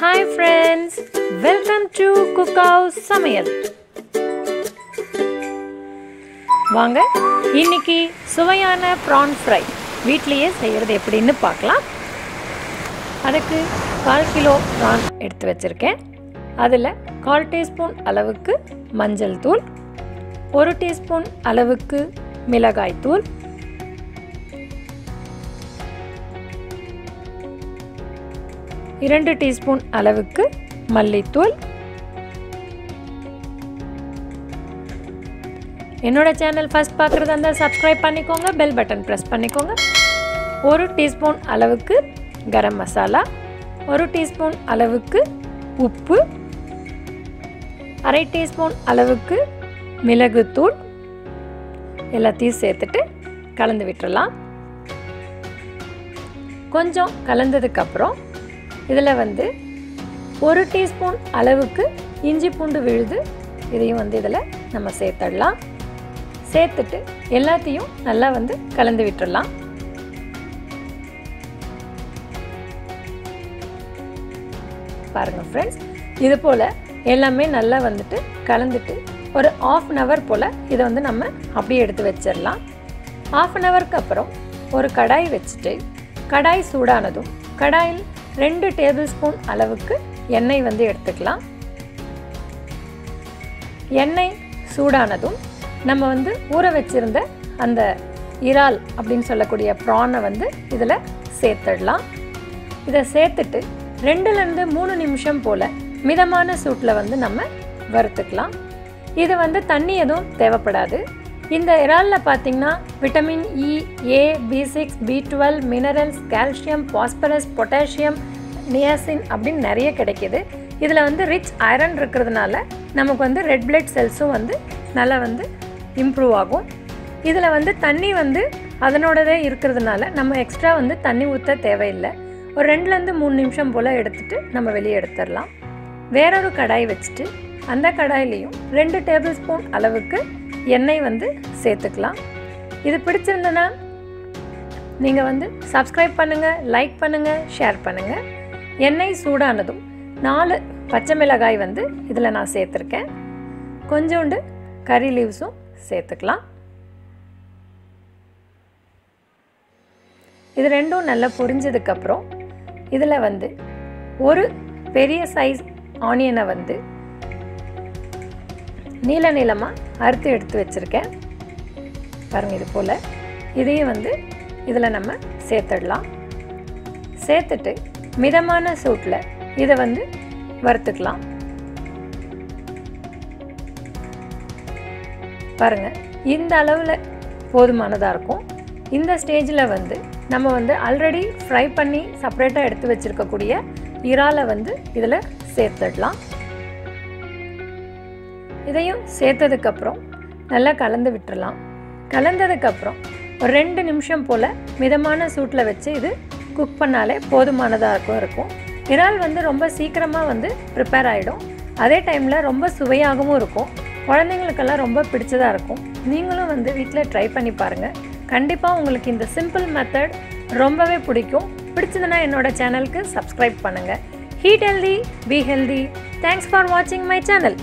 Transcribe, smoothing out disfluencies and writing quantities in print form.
Hi friends, welcome to cookhousesamayal. வாங்க இன்னைக்கு சுவையான prawn fry வீட்லயே செய்யறது எப்படின்னு பார்க்கலாம். அதுக்கு 1/4 கிலோ prawn எடுத்து வச்சிருக்கேன். அதில் 1/4 டீஸ்பூன் அளவுக்கு மஞ்சள் தூள், 1 டீஸ்பூன் அளவுக்கு மிளகாய் தூள், 2 டீஸ்பூன் அளவுக்கு மல்லித்தூள். என்னோட சேனல் ஃபர்ஸ்ட் பார்க்குறதா இருந்தால் சப்ஸ்கிரைப் பண்ணிக்கோங்க, பெல் பட்டன் ப்ரெஸ் பண்ணிக்கோங்க. 1 டீஸ்பூன் அளவுக்கு கரம் மசாலா, 1 டீஸ்பூன் அளவுக்கு உப்பு, 1/2 டீஸ்பூன் அளவுக்கு மிளகுத்தூள் எல்லாத்தையும் சேர்த்துட்டு கலந்து விட்டுறலாம். கொஞ்சம் கலந்ததுக்கப்புறம் இதில் 1 டீஸ்பூன் அளவுக்கு இஞ்சி பூண்டு விழுது இதையும் இதில் நம்ம சேர்த்துடலாம். சேர்த்துட்டு எல்லாத்தையும் நல்லா கலந்து விட்டுடலாம். பாருங்கள் ஃப்ரெண்ட்ஸ், இது போல் எல்லாமே நல்லா கலந்துட்டு ஒரு 1/2 hour போல் இதை நம்ம அப்படியே எடுத்து வச்சிடலாம். 1/2 hourக்கு அப்புறம் ஒரு கடாய் வச்சுட்டு கடாய் சூடானதும் கடாயில் 2 டேபிள் ஸ்பூன் அளவுக்கு எண்ணெய் எடுத்துக்கலாம். எண்ணெய் சூடானதும் நம்ம ஊற வச்சிருந்த அந்த இறால் அப்படின்னு சொல்லக்கூடிய ப்ரானை இதில் சேர்த்துடலாம். இதை சேர்த்துட்டு 2லேருந்து 3 நிமிஷம் போல் மிதமான சூட்டில் நம்ம வறுத்துக்கலாம். இது தண்ணி எதுவும் தேவைப்படாது. இந்த இறாலில் பார்த்திங்கன்னா விட்டமின் இ, ஏ, B6, B12, minerals, calcium, phosphorus, potassium, niacin அப்படின்னு நிறைய கிடைக்கிது. இதில் ரிச் ஐரன் இருக்கிறதுனால நமக்கு ரெட் பிளட் செல்ஸும் நல்லா இம்ப்ரூவ் ஆகும். இதில் தண்ணி அதனோடதே இருக்கிறதுனால நம்ம எக்ஸ்ட்ரா தண்ணி ஊற்ற தேவையில்லை. ஒரு 2லேருந்து 3 நிமிஷம் போல் எடுத்துகிட்டு நம்ம வெளியே எடுத்துடலாம். வேறொரு கடாய் வச்சுட்டு அந்த கடாயிலையும் 2 டேபிள் ஸ்பூன் அளவுக்கு எண்ணெய் சேர்த்துக்கலாம். இது பிடிச்சிருந்தனா நீங்கள் சப்ஸ்கிரைப் பண்ணுங்கள், லைக் பண்ணுங்கள், ஷேர் பண்ணுங்கள். எண்ணெய் சூடானதும் 4 பச்சை மிளகாய் இதில் நான் சேர்த்துருக்கேன். கொஞ்சோண்டு கறி லீவ்ஸும் சேர்த்துக்கலாம். இது ரெண்டும் நல்லா பொரிஞ்சதுக்கப்புறம் இதில் ஒரு பெரிய சைஸ் ஆனியனை நீல நீளமாக அறுத்து எடுத்து வச்சுருக்கேன். பாருங்கள், இது போல் இதையும் இதில் நம்ம சேர்த்துடலாம். சேர்த்துட்டு மிதமான சூட்டில் இதை வறுத்துக்கலாம். பாருங்கள், இந்த அளவில் போதுமானதாக இருக்கும். இந்த ஸ்டேஜில் நம்ம ஆல்ரெடி ஃப்ரை பண்ணி செப்பரேட்டாக எடுத்து வச்சுருக்கக்கூடிய இறாலை இதில் சேர்த்துடலாம். இதையும் சேர்த்ததுக்கப்புறம் நல்லா கலந்து விட்டுறலாம். கலந்ததுக்கப்புறம் ஒரு 2 நிமிஷம் போல் மிதமான சூட்டில் வச்சு இது குக் பண்ணாலே போதுமானதாக இருக்கும். இறால் ரொம்ப சீக்கிரமாக ப்ரிப்பேர் ஆகிடும். அதே டைமில் ரொம்ப சுவையாகவும் இருக்கும். குழந்தைங்களுக்கெல்லாம் ரொம்ப பிடிச்சதாக இருக்கும். நீங்களும் வீட்டில் ட்ரை பண்ணி பாருங்கள். கண்டிப்பாக உங்களுக்கு இந்த சிம்பிள் மெத்தட் ரொம்பவே பிடிக்கும். பிடிச்சதுன்னா என்னோட சேனலுக்கு சப்ஸ்கிரைப் பண்ணுங்கள். Eat healthy, be healthy. Thanks for watching my channel.